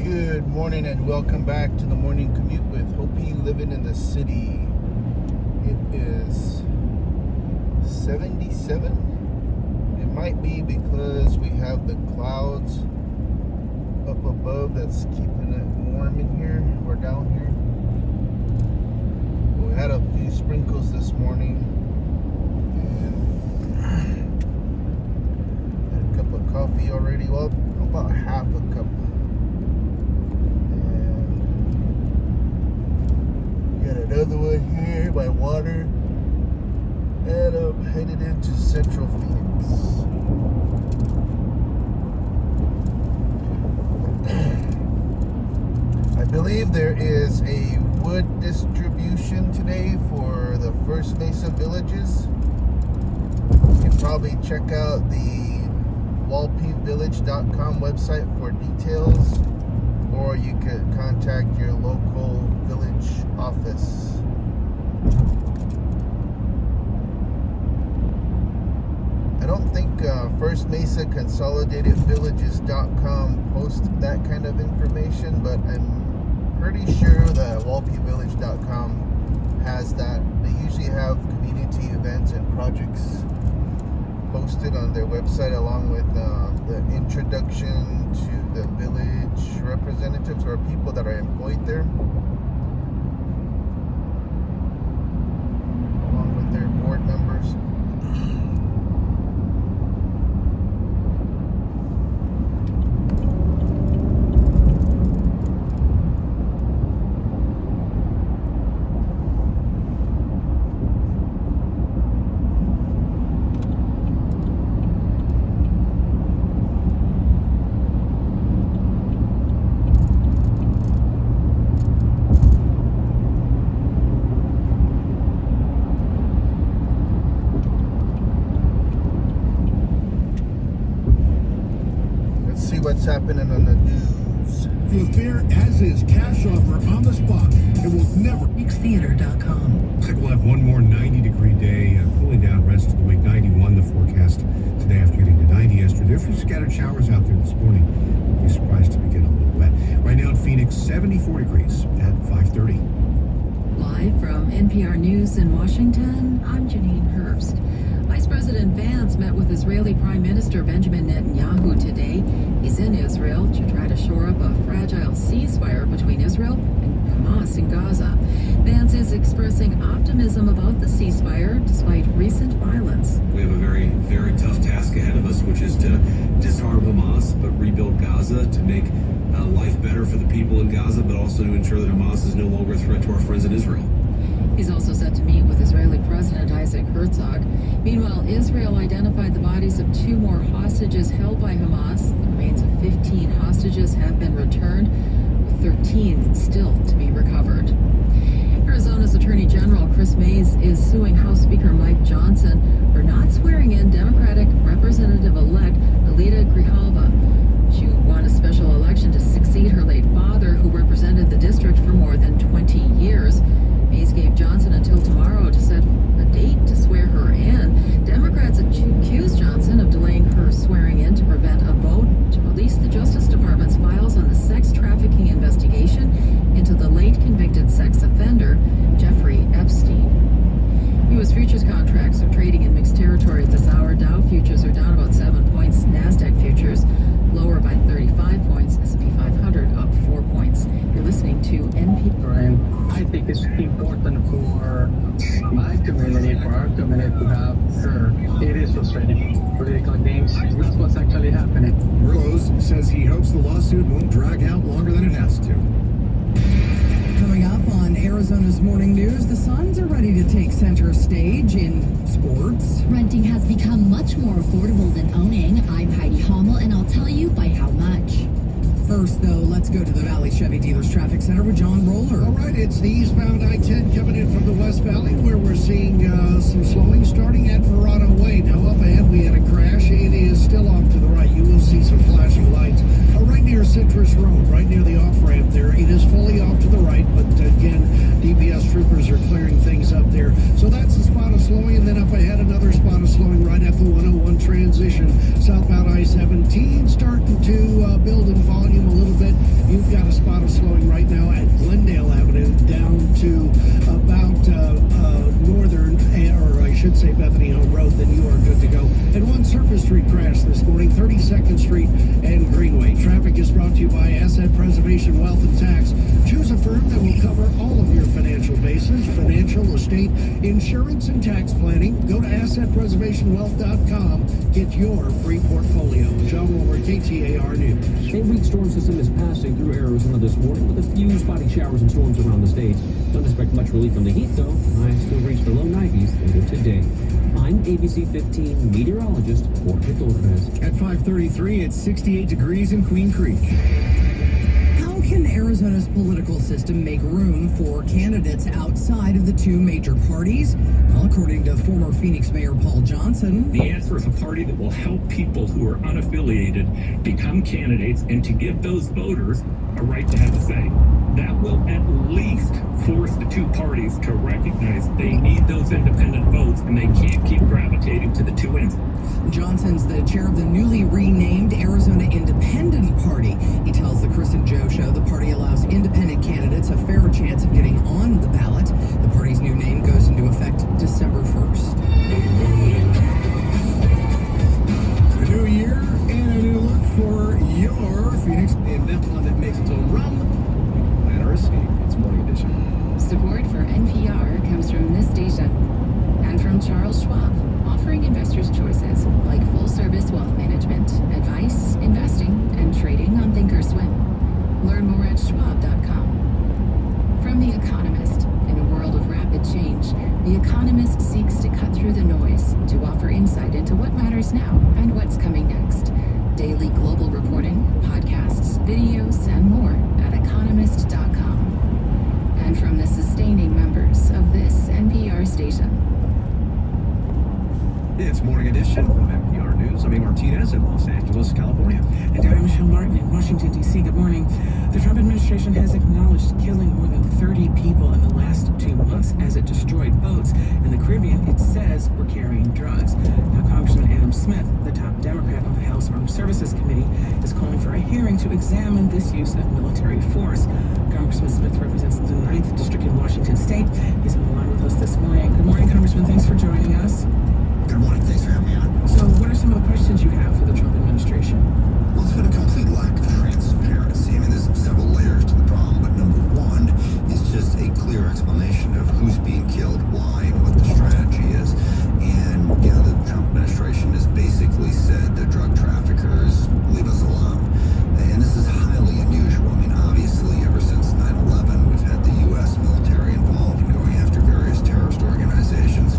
Good morning and welcome back to the morning commute with Hopi living in the city. It is 77. It might be because we have the clouds up above that's keeping it warm in here or down here. We had a few sprinkles this morning and had a cup of coffee already. Well, about half a cup. Got another one here by water, and I'm headed into Central Phoenix. I believe there is a wood distribution today for the First Mesa villages. You can probably check out the walpevillage.com website for details, or you could contact your local village office. I don't think First Mesa Consolidated Villages.com posts that kind of information, but I'm pretty sure that walpevillage.com has that. They usually have community events and projects posted on their website, along with the introduction to the village representatives or people that are employed there, along with their board members. What's happening on the news? The fare as is, cash offer on the spot. It will never. Theater.com. Looks like we'll have one more 90-degree day, cooling down rest of the week. 91 the forecast today after getting to 90 yesterday. There are a few scattered showers out there this morning. Won't be surprised to be getting a little wet. Right now in Phoenix, 74 degrees at 5:30. Live from NPR News in Washington, I'm Janine Herbst. Vice President Vance met with Israeli Prime Minister Benjamin Netanyahu today. He's in Israel to try to shore up a fragile ceasefire between Israel and Hamas in Gaza. Vance is expressing optimism about the ceasefire despite recent violence. We have a very, very tough task ahead of us, which is to disarm Hamas, but rebuild Gaza to make life better for the people in Gaza, but also to ensure that Hamas is no longer a threat to our friends in Israel. He's also set to meet with Israeli President Isaac Herzog. Meanwhile, Israel identified the bodies of 2 more hostages held by Hamas. The remains of 15 hostages have been returned, with 13 still to be recovered. Arizona's Attorney General Chris Mays is suing House Speaker Mike Johnson for not swearing in Democratic Representative-elect Alida Grijalva. She won a special election to succeed her late father, who represented the district for more than 20 years. Mays gave Johnson until tomorrow to set a date to swear her in. Democrats accused Johnson of delaying her swearing in to prevent a vote to release the Justice Department's files on the sex trafficking investigation into the late convicted sex offender, Jeffrey Epstein. U.S. futures contracts are trading in mixed territory at this hour. Dow futures are down about 7 points. NASDAQ futures lower by 35 points. S&P 500 up 4 points. You're listening to NPR. And I think it's important for my community, for our community to have her. It is frustrating. Political games, that's what's actually happening. Rose says he hopes the lawsuit won't drag out longer than it has to. Coming up on Arizona's Morning News, the Suns are ready to take center stage in sports. Renting has become much more affordable than owning. I'm Heidi Hommel, and I'll tell you by how much. First, though, let's go to the Valley Chevy Dealers Traffic Center with John Roller. All right, it's the eastbound I-10 coming in from the West Valley, where we're seeing some slowing starting at Verrado Way. Now, up ahead, we had a crash. It is still off to the right. You will see some flashing lights right near Citrus Road, right near the off-ramp there. It is fully off to the right, but again, DPS troopers are clearing things up there. So that's the spot of slowing, and then up ahead, another spot of slowing right at the 101 transition. Southbound I-17 starting to build in volume a little little bit. You've got a spot of slowing right now at Glendale Avenue down to about northern, or I should say Bethany Home Road, then you are good to go. And one surface street crash this morning, 32nd Street and Greenway. Traffic is brought to you by Asset Preservation Wealth and Tax. Choose a firm that will cover all of your financial bases, financial, estate, insurance, and tax planning. Go to assetpreservationwealth.com. Get your free portfolio. John Wilmer, KTAR News. A weak storm system is passing through Arizona this morning with a few spotty showers and storms around the state. Don't expect much relief from the heat, though. Highs still reach the low 90s later today. I'm ABC 15 meteorologist Jorge Torres. At 5:33, it's 68 degrees in Queen Creek. How can Arizona's political system make room for candidates outside of the two major parties? Well, according to former Phoenix Mayor Paul Johnson, the answer is a party that will help people who are unaffiliated become candidates and to give those voters a right to have a say. That will at least force the two parties to recognize they need those independent votes and they can't keep gravitating to the two ends. Johnson's the chair of the newly renamed Arizona Independent Party. He tells the Chris and Joe Show the party allows independent candidates a fair chance of getting on the ballot. The party's new name goes into effect December 1st. A new year and a new look for your Phoenix, and that one that makes its own rum. Ladder Escape. It's Morning Edition. Support for NPR comes from this station and from Charles Schwab, offering investors choices like full-service wealth management, advice, investing, and trading on Thinkorswim. Learn more at schwab.com. From The Economist, in a world of rapid change, The Economist seeks to cut through the noise to offer insight into what matters now and what's coming next. Daily global reporting, podcasts, videos, and more at economist.com. And from the sustaining members of this NPR station. It's Morning Edition from NPR News. I'm A. Martinez in Los Angeles, California. And I'm Michelle Martin in Washington, D.C. Good morning. The Trump administration has acknowledged killing more than 30 people in the last 2 months as it destroyed boats in the Caribbean it says were carrying drugs. Now, Congressman Adam Smith, the top Democrat on the House Armed Services Committee, is calling for a hearing to examine this use of military force. Congressman Smith represents the 9th District in Washington State. He's on the line with us this morning. Good morning, Congressman. Thanks for joining us. Good morning. Thanks for having me on. So what are some of the questions you have for the Trump administration? Well, it's been a complete lack of transparency. I mean, there's several layers to the problem, but number one is just a clear explanation of who's being killed, why, and what the strategy is. And, you know, the Trump administration has basically said the drug traffickers leave us alone. And this is highly unusual. I mean, obviously, ever since 9/11, we've had the U.S. military involved in going after various terrorist organizations.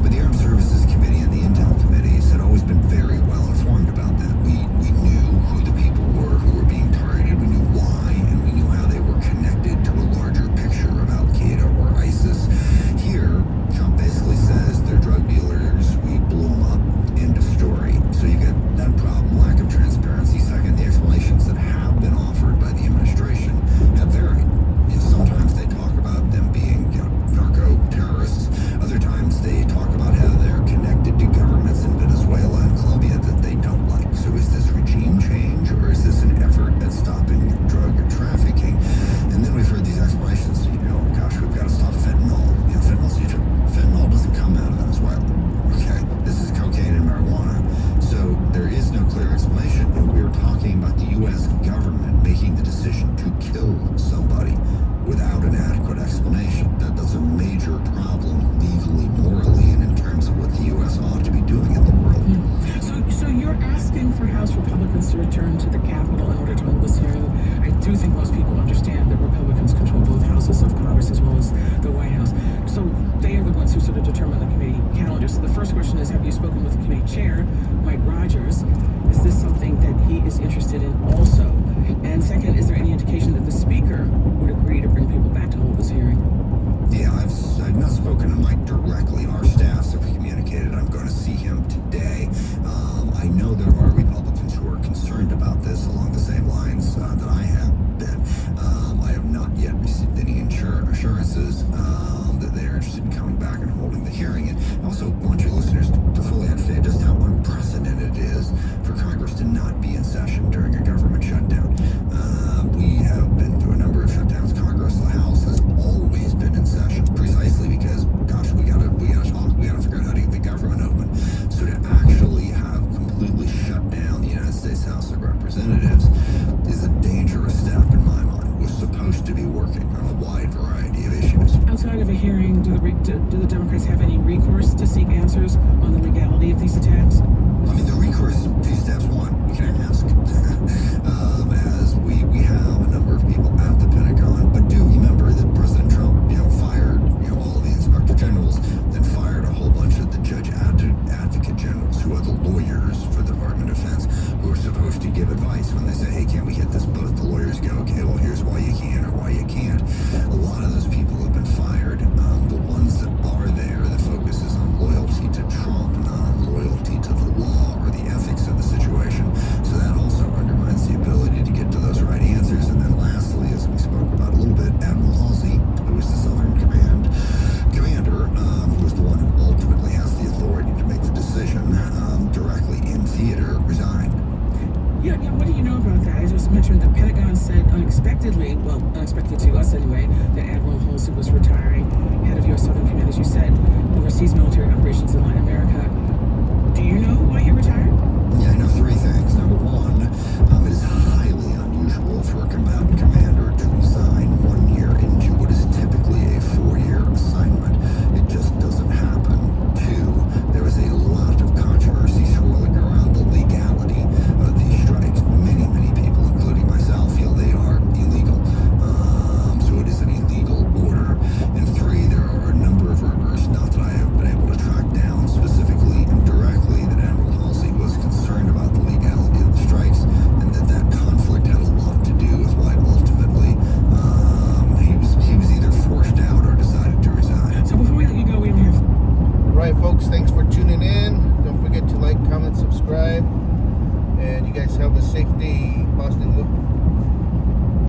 But the Armed Services Committee and the Intel Committees had always been very well informed about that. We knew who the people were who were being targeted. We knew why, and we knew how they were connected to a larger picture of Al-Qaeda or ISIS. Here, Trump basically says they're drug dealers. We blew them up. End of story. So you get that problem, lack of transparency. Second, the explanations that have been offered by the administration have varied. You know, sometimes they talk about them being, you know, narco terrorists. Other times they talk about how they're connected to governments in Venezuela and Colombia that they don't like. So is this regime change, or is this an effort at stopping drug trafficking? And then we've heard these explanations, you know, gosh, we've got to stop fentanyl. You know, fentanyl's Egypt. Fentanyl doesn't come out of Venezuela. Okay, this is cocaine and marijuana. So there is no clear explanation. And we're talking about the U.S. government making the decision to kill somebody without an adequate explanation. That's a major problem legally, morally, and in terms of what the U.S. ought to be doing in the world. So you're asking for House Republicans to return to the Capitol in order to hold this hearing. I do think most people understand that Republicans control both houses of Congress as well as the White House. So they are the ones who sort of determine the committee calendar. So the first question is, have you spoken with the committee chair, Mike Rogers? Is this something that he is interested in also? And second, is there any indication that the speaker would agree to bring people back to hold this hearing? Yeah, I've not spoken to Mike directly. Our staffs have communicated. I'm going to see him today. I know there are Republicans who are concerned about this along the same lines that I have been. I have not yet received any assurances that they are interested in coming back and holding the hearing. And I also want your listeners to fully understand just how unprecedented it is for Congress to not be in session during a government Do the Democrats have any recourse to seek answers on the legality of these attacks? I mean, the recourse, two steps. One, we can ask. As we have a number of people at the Pentagon, but do remember that President Trump, fired, all of the inspector generals, then fired a whole bunch of the judge advocate generals, who are the lawyers for the Department of Defense, who are supposed to give advice when they say, hey, can't we hit this boat? The lawyers go, okay, well, here's why you can or why you can't. A lot of those people have been fired. The ones that are there, the focus is on loyalty to Trump, not loyalty to the law or the ethics of the situation. So that also undermines the ability to get to those right answers. And then lastly, as we spoke about a little bit, Admiral Halsey, who is the Southern Command commander, who is the one who ultimately has the authority to make the decision, directly in theater, resigned. Yeah, what do you know about that? I just mentioned the Pentagon said unexpectedly, well, unexpected to us anyway, that Admiral Halsey was retiring, head of U.S. Southern Command, as you said, overseas military operations in Latin America. Do you know why he retired? Yeah, I know three things. Number one, it is highly unusual for a combatant commander to resign 1 year into what is typically a 4-year assignment. It just doesn't happen. Two, there is a lot of controversy swirling around the legality of these strikes. Many people, including myself, feel they are illegal. So it is an illegal order. And three, there are a number of rumors, not that I have been able to track down specifically and directly, that Admiral Halsey was concerned about the legality of the strikes, and that conflict had a lot to do with why ultimately he was either forced out or decided to resign. So before we let you go, we have... Right, folks, thanks for tuning in. Don't forget to like, comment, subscribe. And you guys have a safe day. Boston.